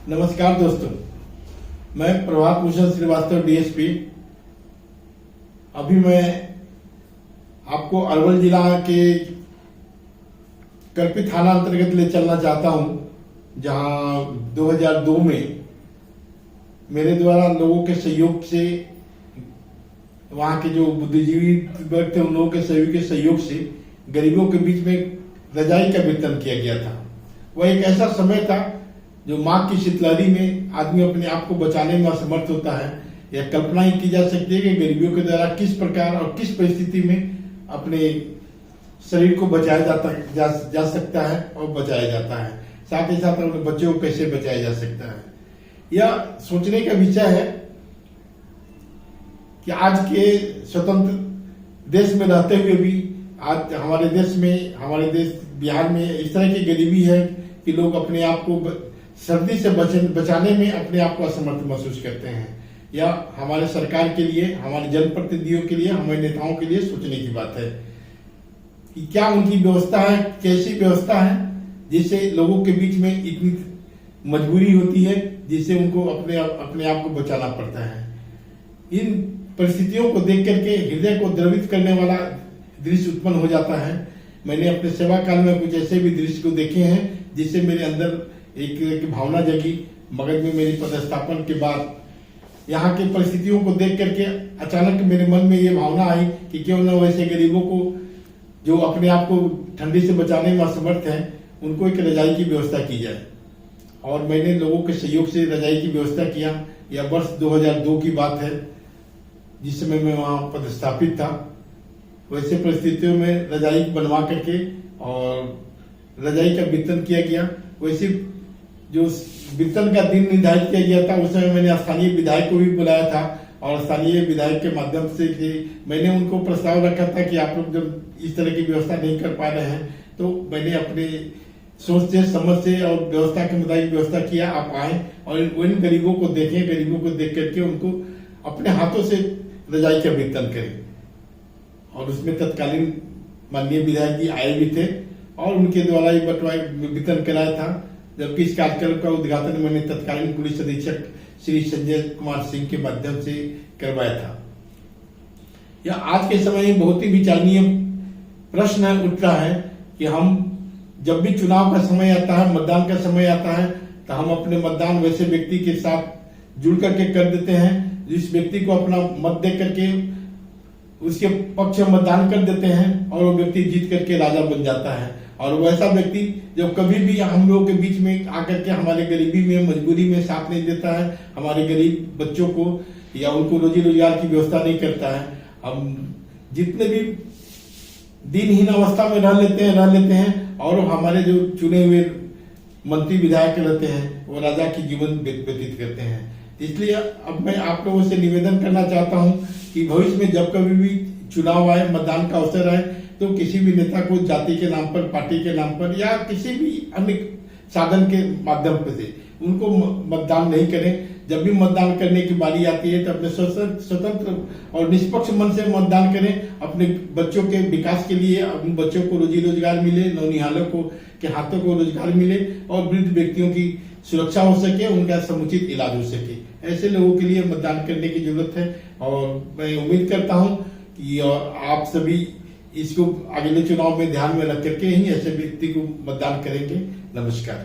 नमस्कार दोस्तों, मैं प्रभात भूषण श्रीवास्तव डीएसपी। अभी मैं आपको अरवल जिला के करपी थाना अंतर्गत ले चलना चाहता हूं, जहां 2002 में मेरे द्वारा लोगों के सहयोग से, वहां के जो बुद्धिजीवी वर्ग थे उन लोगों के सहयोग से गरीबों के बीच में रजाई का वितरण किया गया था। वह एक ऐसा समय था जो मां की शीतलहरी में आदमी अपने आप को बचाने में असमर्थ होता है। यह कल्पना ही की जा सकती है कि गरीबियों के द्वारा किस प्रकार और किस परिस्थिति में अपने शरीर को बचाया जा सकता है और बचाया जाता है। साथ ही साथ अपने बच्चों को कैसे बचाया जा सकता है, यह सोचने का विषय है कि आज के स्वतंत्र देश में रहते हुए भी आज हमारे देश बिहार में इस तरह की गरीबी है कि लोग अपने आप को सर्दी से बचाने में अपने आप को असमर्थ महसूस करते हैं। यह हमारे सरकार के लिए, हमारे जनप्रतिनिधियों के लिए, हमारे नेताओं के लिए सोचने की बात है कि क्या उनकी व्यवस्था है, कैसी व्यवस्था है जिससे लोगों के बीच में इतनी मजबूरी होती है जिससे उनको अपने आप को बचाना पड़ता है। इन परिस्थितियों को देख करके हृदय को द्रवित करने वाला दृश्य उत्पन्न हो जाता है। मैंने अपने सेवा काल में कुछ ऐसे भी दृश्य को देखे हैं जिससे मेरे अंदर एक भावना जगी। मगध में मेरी पदस्थापन के बाद यहाँ की परिस्थितियों को देख करके अचानक मेरे मन में ये भावना आई कि क्यों न वैसे गरीबों को जो अपने आप को ठंडी से बचाने में असमर्थ हैं, उनको एक रजाई की व्यवस्था की जाए। और मैंने लोगों के सहयोग से रजाई की व्यवस्था किया। यह वर्ष 2002 की बात है, जिस समय मैं वहां पदस्थापित था। वैसे परिस्थितियों में रजाई बनवा करके और रजाई का वितरण किया गया। वैसे जो वितरण का दिन निर्धारित किया गया था, उस समय मैंने स्थानीय विधायक को भी बुलाया था और स्थानीय विधायक के माध्यम से मैंने उनको प्रस्ताव रखा था कि आप लोग जब इस तरह की व्यवस्था नहीं कर पा रहे हैं तो मैंने अपने सोच से, समझ से और व्यवस्था के मुताबिक व्यवस्था किया। आप आए और इन गरीबों को देखें, गरीबों को देख करके उनको अपने हाथों से रजाई का वितरण करें। और उसमें तत्कालीन माननीय विधायक जी आए भी थे और उनके द्वारा ये वितरण कराया था। जबकि इस कार्यक्रम का उद्घाटन मैंने तत्कालीन पुलिस अधीक्षक श्री संजय कुमार सिंह के माध्यम से करवाया था। यह आज के समय में बहुत ही विचारणीय प्रश्न उठ रहा है कि हम जब भी चुनाव का समय आता है, मतदान का समय आता है, तो हम अपने मतदान वैसे व्यक्ति के साथ जुड़ करके कर देते हैं जिस व्यक्ति को अपना मत दे करके उसके पक्ष में मतदान कर देते हैं और वो व्यक्ति जीत करके राजा बन जाता है। और वैसा व्यक्ति जब कभी भी हम लोगों के बीच में आकर के हमारे गरीबी में, मजबूरी में साथ नहीं देता है, हमारे गरीब बच्चों को या उनको रोजी रोजगार की व्यवस्था नहीं करता है, हम जितने भी दिनहीन अवस्था में रह लेते हैं और हमारे जो चुने हुए मंत्री विधायक रहते हैं वो राजा की जीवन व्यतीत करते हैं। इसलिए अब मैं आप लोगों से निवेदन करना चाहता हूं कि भविष्य में जब कभी भी चुनाव आए, मतदान का अवसर आए, तो किसी भी नेता को जाति के नाम पर, पार्टी के नाम पर या किसी भी अन्य साधन के माध्यम से उनको मतदान नहीं करें। जब भी मतदान करने की बारी आती है तो अपने स्वतंत्र और निष्पक्ष मन से मतदान करें। अपने बच्चों के विकास के लिए, अपने बच्चों को रोजी रोजगार मिले, नौनिहालों को के हाथों को रोजगार मिले और वृद्ध व्यक्तियों की सुरक्षा हो सके, उनका समुचित इलाज हो सके। ऐसे लोगों के लिए मतदान करने की जरूरत है और मैं उम्मीद करता हूं कि आप सभी इसको अगले चुनाव में ध्यान में रख करके ही ऐसे व्यक्ति को मतदान करेंगे। नमस्कार।